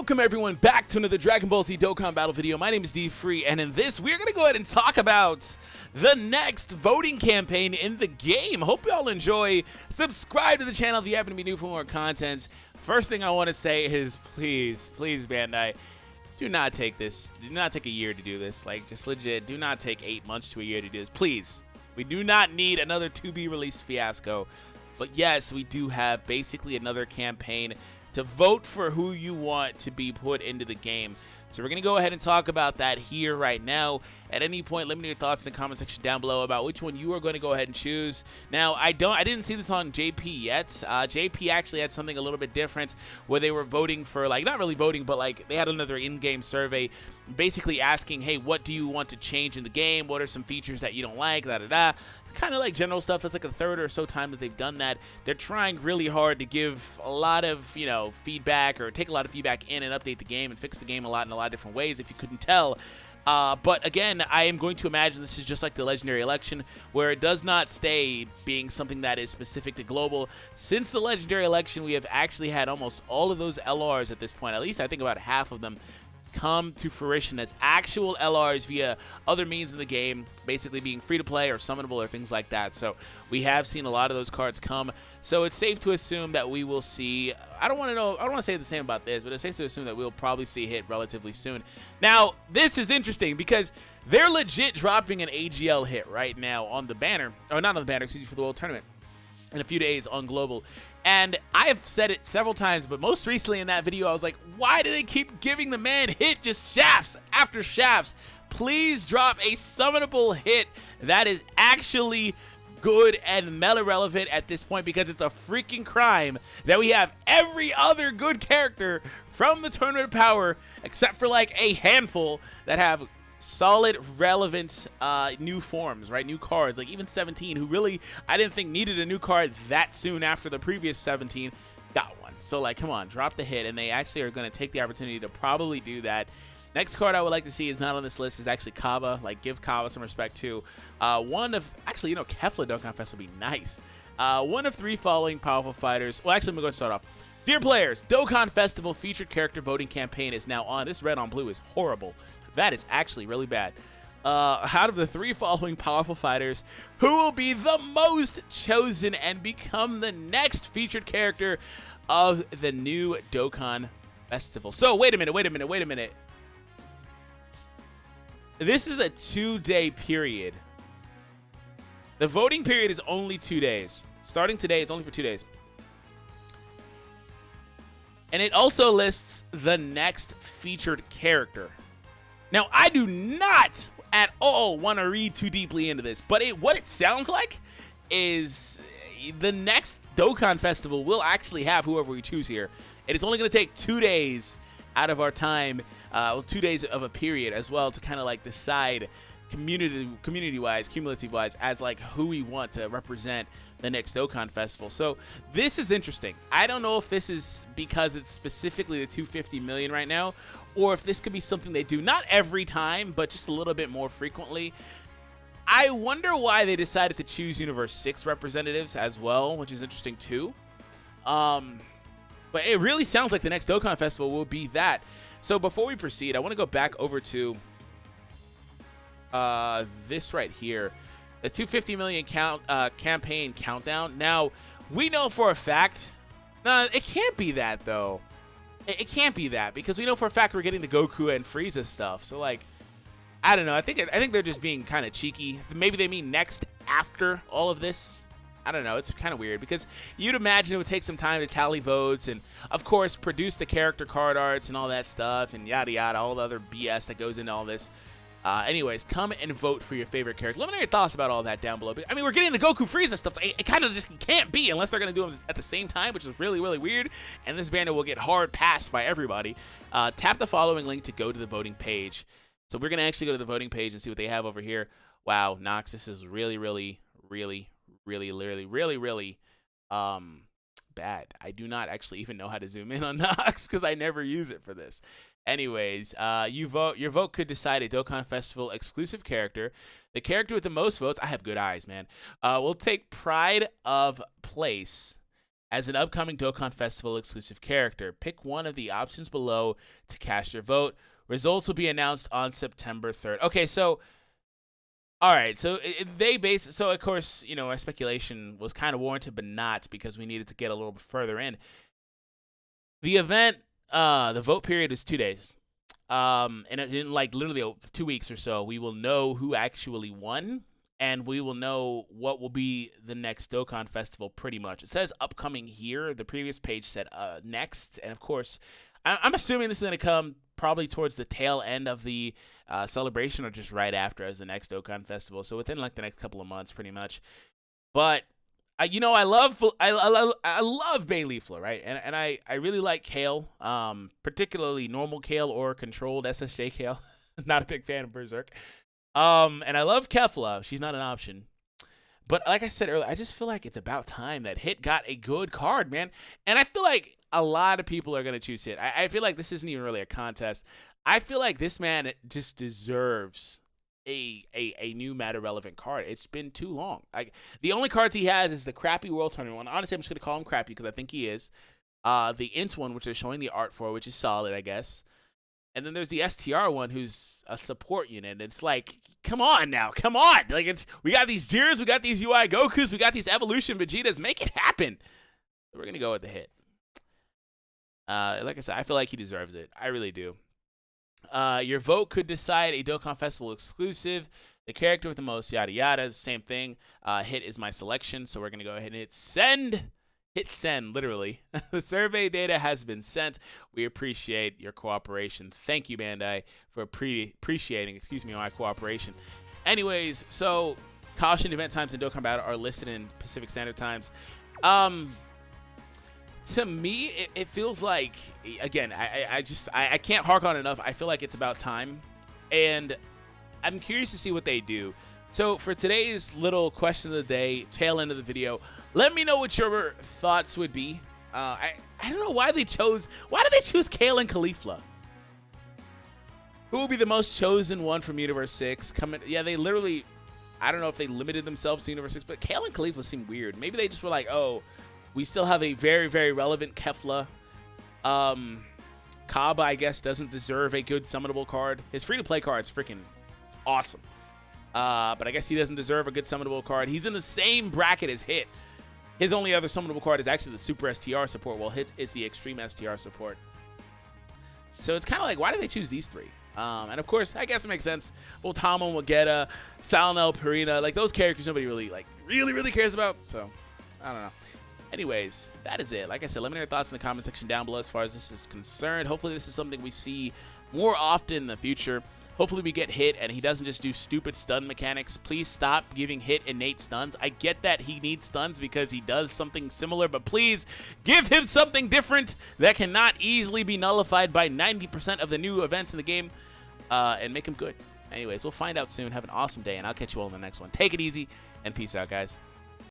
Welcome everyone back to another Dragon Ball Z Dokkan battle video. My name is DFree, and in this, we're going to go ahead and talk about the next voting campaign in the game. Hope you all enjoy. Subscribe to the channel if you happen to be new for more content. First thing I want to say is please, Bandai, do not take this. Do not take a year to do this. Like, just legit, do not take 8 months to a year to do this. Please. We do not need another to-be-released fiasco. But yes, we do have basically another campaign to vote for who you want to be put into the game. So we're going to go ahead and talk about that here right now. At any point, let me know your thoughts in the comment section down below about which one you are going to go ahead and choose. Now, I didn't see this on JP yet. JP actually had something a little bit different where they were voting for, like, not really voting, but like they had another in-game survey basically asking, hey, what do you want to change in the game? What are some features that you don't like? Kind of like general stuff. That's like a third or so time that they've done that. They're trying really hard to give a lot of, you know, feedback, or take a lot of feedback in and update the game and fix the game a lot in a lot of different ways, if you couldn't tell. But again, I am going to imagine this is just like the Legendary Election, where it does not stay being something that is specific to global. Since the Legendary Election, we have actually had almost all of those LRs at this point, at least I think about half of them, come to fruition as actual LRs via other means in the game, basically being free to play or summonable or things like that. So we have seen a lot of those cards come. So it's safe to assume that we will see, I don't want to say the same about this, but it's safe to assume that we'll probably see a hit relatively soon. Now, this is interesting because they're legit dropping an AGL hit right now on the banner, or not on the banner, excuse me, for the World Tournament in a few days on global. And I've said it several times, but most recently in that video I was like, why do they keep giving the man hit just shafts after shafts? Please drop a summonable hit that is actually good and meta relevant at this point, because it's a freaking crime that we have every other good character from the Tournament of Power except for like a handful that have solid, relevant new forms, right? New cards, like even 17, who really I didn't think needed a new card that soon after the previous 17 got one. So like, come on, drop the hit, and they actually are going to take the opportunity to probably do that. Next card I would like to see is not on this list is actually Kaba. Like, give Kaba some respect too. Actually, you know, Kefla Dokkan Fest would be nice. One of 3 following powerful fighters. Well, actually, I'm going to start off. Dear players, Dokkan Festival featured character voting campaign is now on. This red on blue is horrible. That is actually really bad. Out of the 3 following powerful fighters, who will be the most chosen and become the next featured character of the new Dokkan Festival? So, wait a minute. This is a 2-day period. The voting period is only 2 days. Starting today, it's only for 2 days. And it also lists the next featured character. Now, I do not at all want to read too deeply into this, but what it sounds like is the next Dokkan Festival will actually have whoever we choose here. It is only going to take 2 days out of our time, 2 days of a period as well, to kind of like decide community-wise, cumulative-wise, as like who we want to represent the next Dokkan Festival. So this is interesting. I don't know if this is because it's specifically the 250 million right now, or if this could be something they do not every time, but just a little bit more frequently. I wonder why they decided to choose Universe 6 representatives as well, which is interesting too. But it really sounds like the next Dokkan Festival will be that. So before we proceed, I want to go back over to this right here, the 250 million campaign countdown. Now, we know for a fact, it can't be that though. It can't be that, because we know for a fact we're getting the Goku and Frieza stuff. So like, I don't know. I think they're just being kind of cheeky. Maybe they mean next after all of this. I don't know. It's kind of weird, because you'd imagine it would take some time to tally votes and, of course, produce the character card arts and all that stuff and yada yada, all the other BS that goes into all this. Anyways, come and vote for your favorite character. Let me know your thoughts about all that down below. I mean, we're getting the Goku Frieza stuff. It kind of just can't be unless they're going to do them at the same time, which is really, really weird. And this banner will get hard passed by everybody. Tap the following link to go to the voting page. So we're going to actually go to the voting page and see what they have over here. Wow, Nox, this is really bad. I do not actually even know how to zoom in on Nox because I never use it for this. Anyways, your vote could decide a Dokkan Festival exclusive character. The character with the most votes, I have good eyes, man, will take pride of place as an upcoming Dokkan Festival exclusive character. Pick one of the options below to cast your vote. Results will be announced on September 3rd. Okay, so all right, so so of course, you know, our speculation was kind of warranted, but not, because we needed to get a little bit further in. The event, the vote period is 2 days. And in like literally 2 weeks or so, we will know who actually won, and we will know what will be the next Dokkan Festival pretty much. It says upcoming here. The previous page said next, and of course, I'm assuming this is going to come probably towards the tail end of the celebration, or just right after as the next Dokkan Festival. So within like the next couple of months, pretty much. But you know, I love Bayleafla, right? And I really like Kale, particularly normal Kale or controlled SSJ Kale. Not a big fan of Berserk. And I love Kefla. She's not an option. But like I said earlier, I just feel like it's about time that Hit got a good card, man. And I feel like a lot of people are going to choose Hit. I feel like this isn't even really a contest. I feel like this man just deserves a new meta-relevant card. It's been too long. Like, the only cards he has is the crappy World Tournament one. Honestly, I'm just going to call him crappy because I think he is. The Int one, which they're showing the art for, which is solid, I guess. And then there's the STR one, who's a support unit. It's like, come on now, come on. Like, we got these Jiras, we got these UI Gokus, we got these Evolution Vegetas. Make it happen. We're gonna go with the Hit. Like I said, I feel like he deserves it. I really do. Your vote could decide a Dokkan Festival exclusive, the character with the most yada yada. Same thing. Hit is my selection, so we're gonna go ahead and hit send. Hit send, literally. The survey data has been sent. We appreciate your cooperation. Thank you, Bandai, for appreciating, my cooperation. Anyways, so caution, event times in Dokkan Battle are listed in Pacific Standard Times. To me, it feels like, again, I can't hark on enough. I feel like it's about time, and I'm curious to see what they do. So for today's little question of the day, tail end of the video, let me know what your thoughts would be. I don't know why they did they choose Kale and Caulifla? Who will be the most chosen one from Universe 6? Yeah, they literally, I don't know if they limited themselves to Universe 6, but Kale and Caulifla seem weird. Maybe they just were like, oh, we still have a very, very relevant Kefla. Kaba, I guess, doesn't deserve a good summonable card. His free-to-play card's freaking awesome. But I guess he doesn't deserve a good summonable card. He's in the same bracket as Hit. His only other summonable card is actually the Super STR support, while Hit is the Extreme STR support. So it's kind of like, why did they choose these three? And of course, I guess it makes sense. Voltamo, Mogeta, Salnel, Purina, like those characters nobody really cares about. So, I don't know. Anyways, that is it. Like I said, let me know your thoughts in the comment section down below as far as this is concerned. Hopefully this is something we see more often in the future. Hopefully we get Hit and he doesn't just do stupid stun mechanics. Please stop giving Hit innate stuns. I get that he needs stuns because he does something similar, but please give him something different that cannot easily be nullified by 90% of the new events in the game, and make him good. Anyways, we'll find out soon. Have an awesome day, and I'll catch you all in the next one. Take it easy, and peace out, guys.